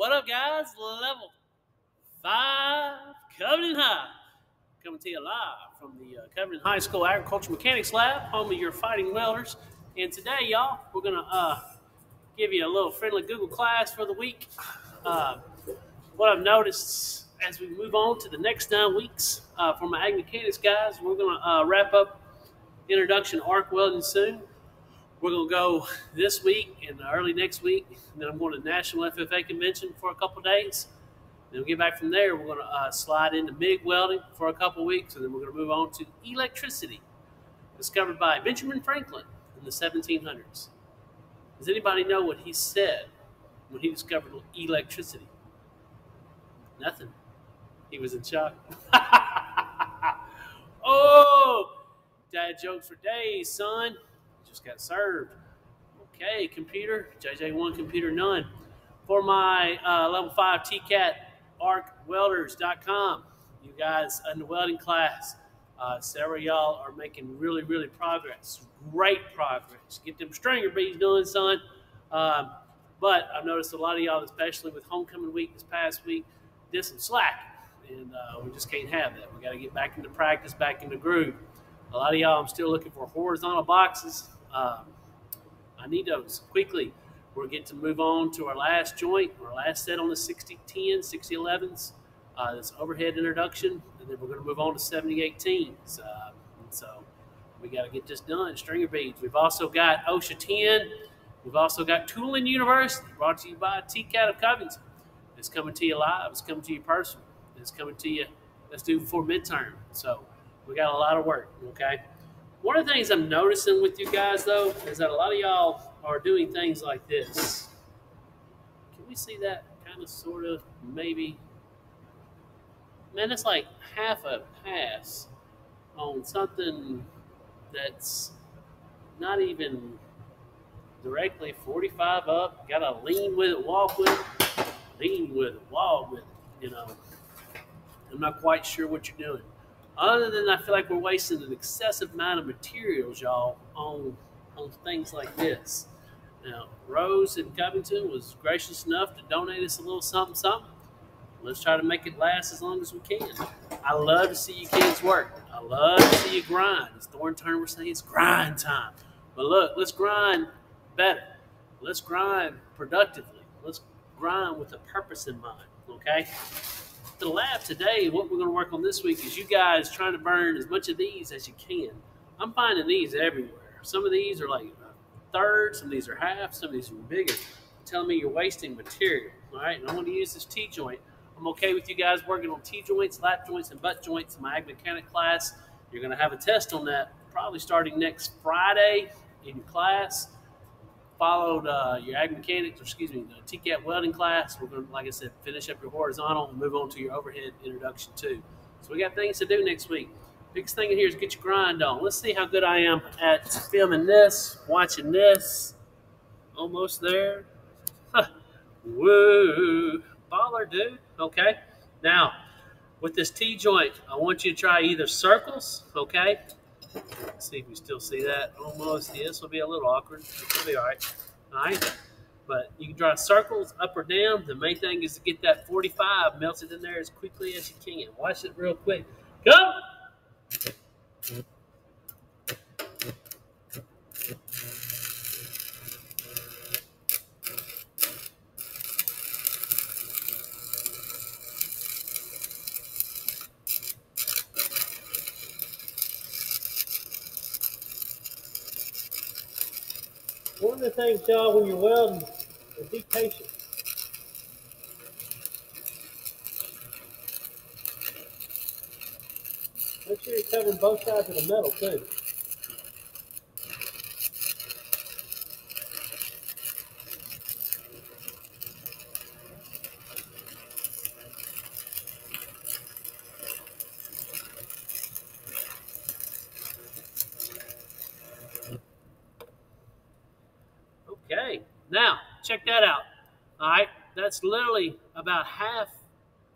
What up, guys? Level 5 Covenant High. Coming to you live from the Covenant High School Agriculture Mechanics Lab, home of your fighting welders. And today, y'all, we're going to give you a little friendly Google class for the week. What I've noticed as we move on to the next 9 weeks for my Ag Mechanics guys, we're going to wrap up Introduction to Arc Welding soon. We're going to go this week and early next week. And then I'm going to National FFA Convention for a couple days. Then we'll get back from there. We're going to slide into MIG welding for a couple weeks. And then we're going to move on to electricity, discovered by Benjamin Franklin in the 1700s. Does anybody know what he said when he discovered electricity? Nothing. He was in shock. Oh, dad jokes for days, son. Just got served. Okay, computer, JJ1 computer none. For my level 5 TCAT arcwelders.com, you guys in the welding class, several of y'all are making really progress. Great progress. Get them stringer beads done, son. But I've noticed a lot of y'all, especially with homecoming week this past week, did some slack. And we just can't have that. We got to get back into practice, back into groove. A lot of y'all, I'm still looking for horizontal boxes. I need those quickly. We're getting to move on to our last joint, our last set on the 6010, 6011s. This overhead introduction, and then we're going to move on to 7018s. So we got to get this done. Stringer beads. We've also got OSHA 10. We've also got Tooling University, brought to you by TCAT of Covington. It's coming to you live. It's coming to you personal. It's coming to you. Let's do before midterm. So we got a lot of work. Okay. One of the things I'm noticing with you guys, though, is that a lot of y'all are doing things like this. Can we see that kind of, sort of, maybe? Man, it's like half a pass on something that's not even directly 45 up. Got to lean with it, walk with it, lean with it, walk with it, you know. I'm not quite sure what you're doing. Other than I feel like we're wasting an excessive amount of materials, y'all, on things like this. Now, Rose in Covington was gracious enough to donate us a little something. Let's try to make it last as long as we can. I love to see you kids work. I love to see you grind. As Thorn Turner was saying, it's grind time. But look, let's grind better. Let's grind productively. Let's grind with a purpose in mind, okay? The lab today, what we're going to work on this week is you guys trying to burn as much of these as you can. I'm finding these everywhere. Some of these are like a third, some of these are half, some of these are bigger. Telling me you're wasting material, all right? And I'm going to use this T-joint. I'm okay with you guys working on T-joints, lap joints, and butt joints in my ag mechanic class. You're going to have a test on that probably starting next Friday in class. Followed your ag mechanics, or excuse me, the TCAT welding class. We're going to, like I said, finish up your horizontal and move on to your overhead introduction too. So we got things to do next week. Biggest thing in here is get your grind on. Let's see how good I am at filming this, watching this. Almost there. Woo, baller, dude. Okay. Now, with this T-joint, I want you to try either circles, okay? Let's see if we still see that. Almost. Yeah, this will be a little awkward. It'll be all right. All right. But you can draw circles up or down. The main thing is to get that 45 melted in there as quickly as you can. Watch it real quick. Go! One of the things, y'all, when you're welding is be patient. Make sure you're covering both sides of the metal, too. Okay, now, check that out. All right, that's literally about half,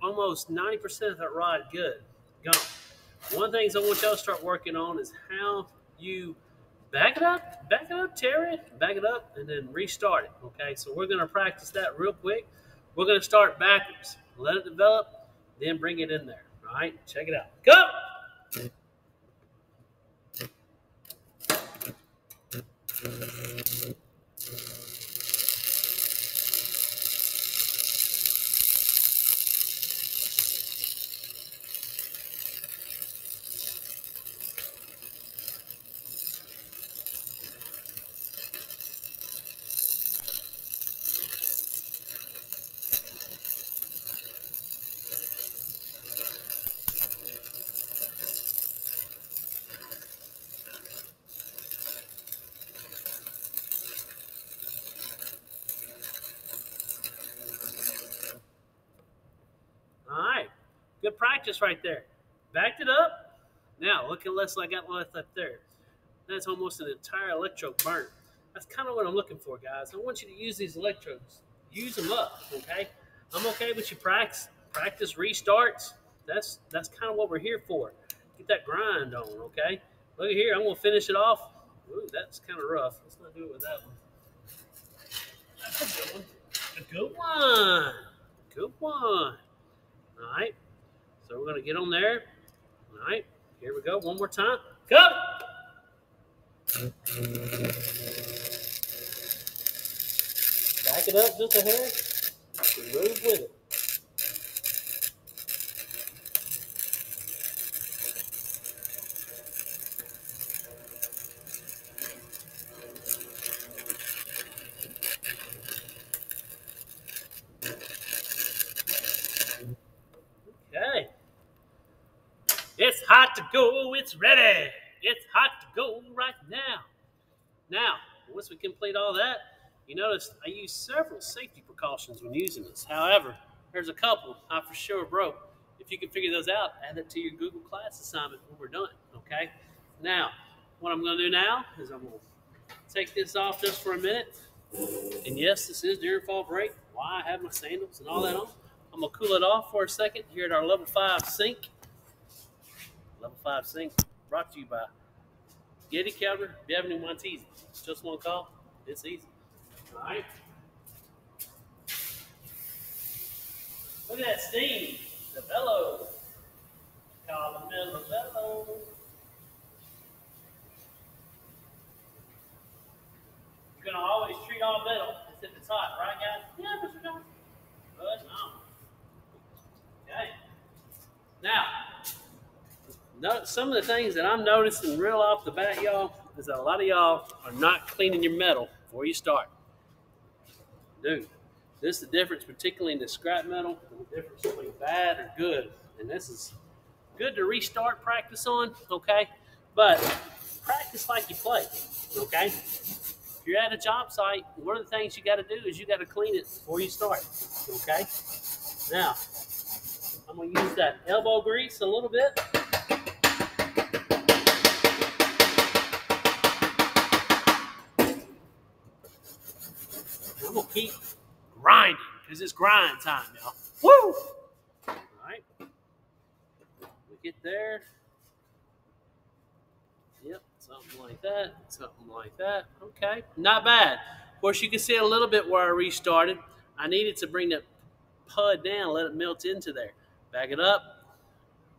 almost 90% of that rod good. Gone. One of the things I want y'all to start working on is how you back it up, Terry, back it up, and then restart it, okay? So we're going to practice that real quick. We're going to start backwards. Let it develop, then bring it in there. All right, check it out. Go! All right, good practice right there. Backed it up. Now, look at less I got left up there. That's almost an entire electrode burnt. That's kind of what I'm looking for, guys. I want you to use these electrodes. Use them up, okay? I'm okay with you practice restarts. That's kind of what we're here for. Get that grind on, okay? Look at here. I'm going to finish it off. Ooh, that's kind of rough. Let's not do it with that one. That's a good one. A good one. Good one. All right. So we're going to get on there. All right. Here we go. One more time. Go. Back it up just a hair. Move with it. Okay. It's hot to go. It's ready. It's hot to go right now. Now, once we complete all that, you notice I use several safety precautions when using this. However, there's a couple I for sure broke. If you can figure those out, add that to your Google class assignment when we're done, okay? Now, what I'm going to do now is I'm going to take this off just for a minute. And yes, this is during fall break. Why I have my sandals and all that on. I'm going to cool it off for a second here at our level 5 sink. Level 5 sink brought to you by Getty Counter, Devon and Montese. Just one call. It's easy. All right. Look at that steam. The bellow. Call the middle bellow. You're going to always treat all metal as if it's hot, right, guys? Yeah, Mr. Jones. But no. Okay. Now, some of the things that I'm noticing real off the bat, y'all, is that a lot of y'all are not cleaning your metal before you start. Dude, this is the difference, particularly in the scrap metal, and the difference between bad or good. And this is good to restart practice on, okay? But practice like you play, okay? If you're at a job site, one of the things you got to do is you got to clean it before you start, okay? Now, I'm going to use that elbow grease a little bit. I'm going to keep grinding because it's grind time, y'all. Woo! All right. We get there. Yep, something like that. Something like that. Okay, not bad. Of course, you can see a little bit where I restarted. I needed to bring that pud down, let it melt into there. Back it up,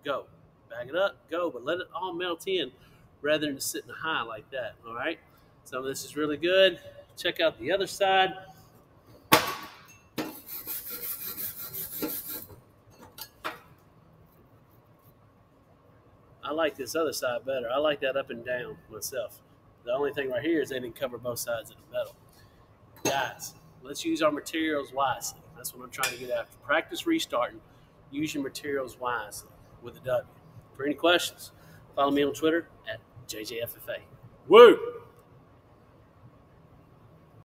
go. Back it up, go. But let it all melt in rather than sitting high like that, all right? So this is really good. Check out the other side. I like this other side better. I like that up and down myself. The only thing right here is they didn't cover both sides of the metal. Guys, let's use our materials wisely. That's what I'm trying to get after. Practice restarting. Use your materials wisely with a W. For any questions, follow me on Twitter at JJFFA. Woo!